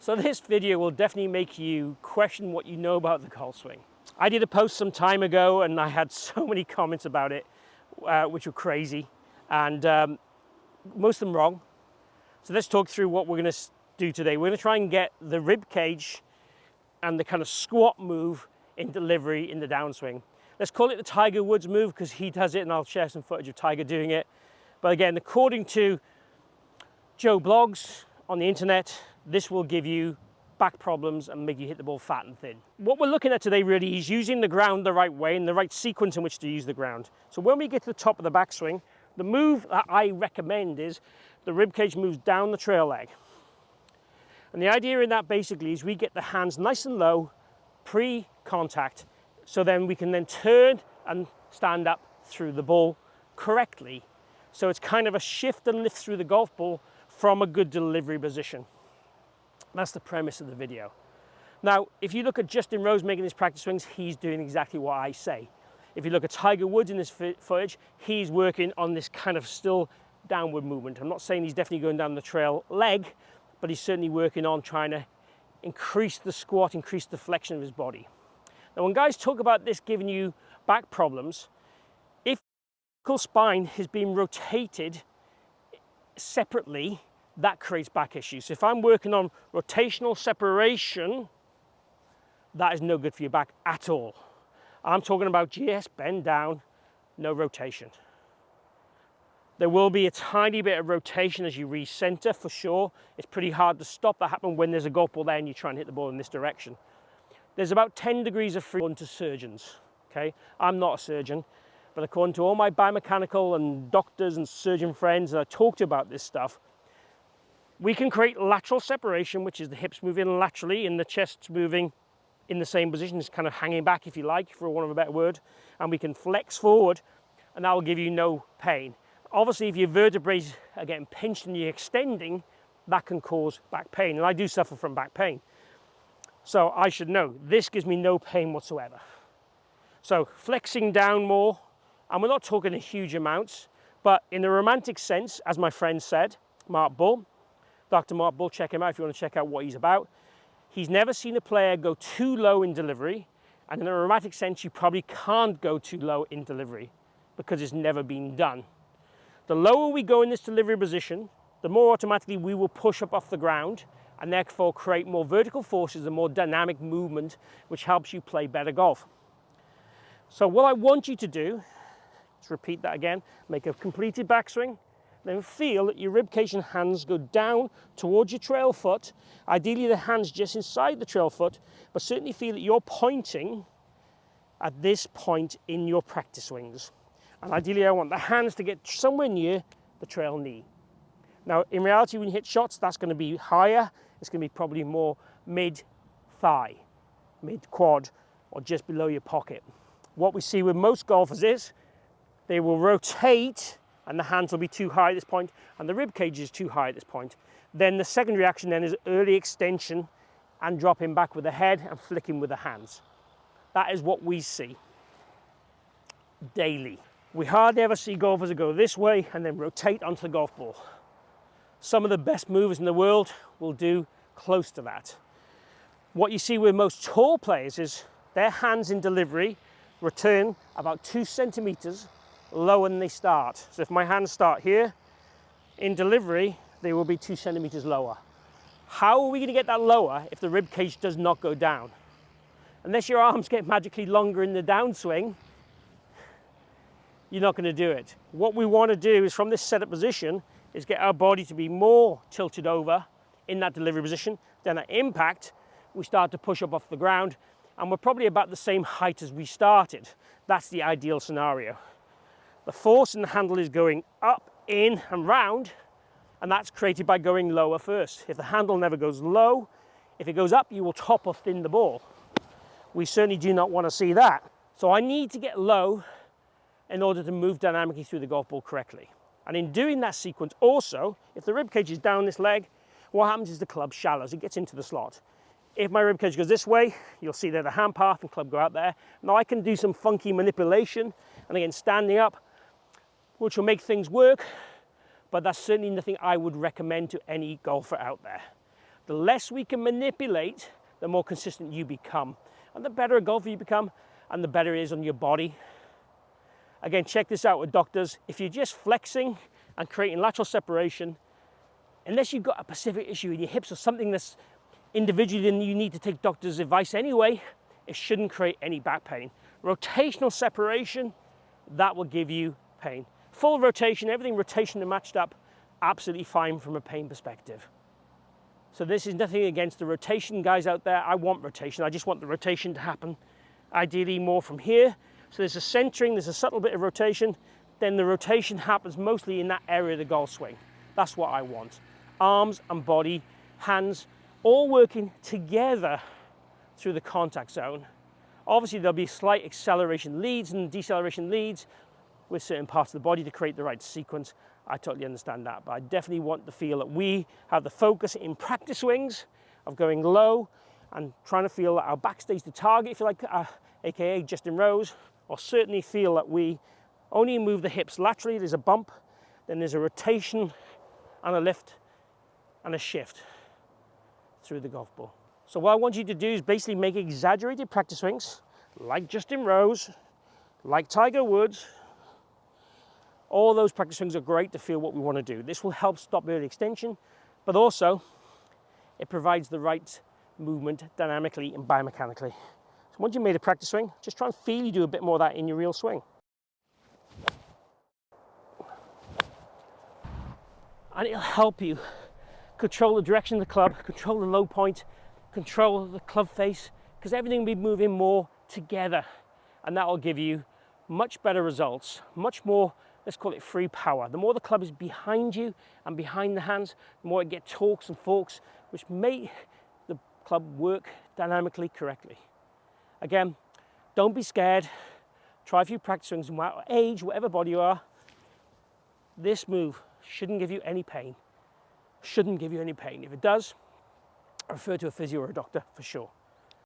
So this video will definitely make you question what you know about the golf swing. I did a post some time ago and I had so many comments about it, which were crazy, and most of them wrong. So let's talk through what we're going to do today. We're going to try and get the rib cage and the kind of squat move in delivery in the downswing. Let's call it the Tiger Woods move because he does it, and I'll share some footage of Tiger doing it. But again, according to Joe Blogs on the internet, this will give you back problems and make you hit the ball fat and thin. What we're looking at today really is using the ground the right way and the right sequence in which to use the ground. So when we get to the top of the backswing, the move that I recommend is the ribcage moves down the trail leg. And the idea in that basically is we get the hands nice and low pre-contact, so then we can then turn and stand up through the ball correctly. So it's kind of a shift and lift through the golf ball from a good delivery position. That's the premise of the video. Now, if you look at Justin Rose making his practice swings, he's doing exactly what I say. If you look at Tiger Woods in this footage, he's working on this kind of still downward movement. I'm not saying he's definitely going down the trail leg, but he's certainly working on trying to increase the squat, increase the flexion of his body. Now, when guys talk about this giving you back problems, if the spine is being rotated separately, that creates back issues. So if I'm working on rotational separation, that is no good for your back at all. I'm talking about just bend down, no rotation. There will be a tiny bit of rotation as you recenter for sure. It's pretty hard to stop that happen when there's a golf ball there and you try and hit the ball in this direction. There's about 10 degrees of freedom to surgeons, okay? I'm not a surgeon, but according to all my biomechanical and doctors and surgeon friends, and I talked about this stuff, we can create lateral separation, which is the hips moving laterally and the chest moving in the same position, it's kind of hanging back, if you like, for want of a better word, and we can flex forward, and that will give you no pain. Obviously, if your vertebrae are getting pinched and you're extending, that can cause back pain, and I do suffer from back pain. So I should know, this gives me no pain whatsoever. So flexing down more, and we're not talking huge amounts, but in the romantic sense, as my friend said, Mark Bull, Dr. Mark Bull, check him out if you want to check out what he's about. He's never seen a player go too low in delivery, and in a romantic sense, you probably can't go too low in delivery because it's never been done. The lower we go in this delivery position, the more automatically we will push up off the ground and therefore create more vertical forces and more dynamic movement, which helps you play better golf. So what I want you to do, let's repeat that again, make a completed backswing, then feel that your ribcage and hands go down towards your trail foot, ideally the hands just inside the trail foot, but certainly feel that you're pointing at this point in your practice swings. And ideally I want the hands to get somewhere near the trail knee. Now in reality when you hit shots that's going to be higher, it's going to be probably more mid-thigh, mid-quad, or just below your pocket. What we see with most golfers is they will rotate and the hands will be too high at this point, and the rib cage is too high at this point. Then the second reaction then is early extension and dropping back with the head and flicking with the hands. That is what we see daily. We hardly ever see golfers that go this way and then rotate onto the golf ball. Some of the best movers in the world will do close to that. What you see with most tall players is their hands in delivery return about 2 centimeters lower than they start. So if my hands start here, in delivery, they will be 2 centimeters lower. How are we going to get that lower if the rib cage does not go down? Unless your arms get magically longer in the downswing, you're not going to do it. What we want to do is from this setup position is get our body to be more tilted over in that delivery position. Then at impact, we start to push up off the ground, and we're probably about the same height as we started. That's the ideal scenario. The force in the handle is going up, in, and round, and that's created by going lower first. If the handle never goes low, if it goes up, you will top or thin the ball. We certainly do not want to see that. So I need to get low in order to move dynamically through the golf ball correctly. And in doing that sequence also, if the ribcage is down this leg, what happens is the club shallows, it gets into the slot. If my ribcage goes this way, you'll see there the hand path and club go out there. Now I can do some funky manipulation, and again standing up, which will make things work, but that's certainly nothing I would recommend to any golfer out there. The less we can manipulate, the more consistent you become. And the better a golfer you become, and the better it is on your body. Again, check this out with doctors. If you're just flexing and creating lateral separation, unless you've got a specific issue in your hips or something that's individually, then you need to take doctor's advice anyway, it shouldn't create any back pain. Rotational separation, that will give you pain. Full rotation, everything rotation and matched up, absolutely fine from a pain perspective. So this is nothing against the rotation guys out there. I want rotation. I just want the rotation to happen ideally more from here. So there's a centering, there's a subtle bit of rotation, then the rotation happens mostly in that area of the golf swing. That's what I want. Arms and body, hands, all working together through the contact zone. Obviously there'll be slight acceleration leads and deceleration leads with certain parts of the body to create the right sequence. I totally understand that, but I definitely want to feel that we have the focus in practice swings of going low and trying to feel that our back stays the target, if you like, aka just in rows, or certainly feel that we only move the hips laterally. There's a bump, then there's a rotation and a lift and a shift through the golf ball. So what I want you to do is basically make exaggerated practice swings, like Justin Rose, like Tiger Woods. All those practice swings are great to feel what we want to do. This will help stop early extension, but also it provides the right movement dynamically and biomechanically. So once you've made a practice swing, just try and feel you do a bit more of that in your real swing. And it'll help you control the direction of the club, control the low point, control the club face, because everything will be moving more together. And that will give you much better results, much more, let's call it free power. The more the club is behind you and behind the hands, the more it gets torques and forks, which make the club work dynamically correctly. Again, don't be scared. Try a few practice swings, and whatever age, whatever body you are, this move shouldn't give you any pain. Shouldn't give you any pain. If it does, refer to a physio or a doctor for sure.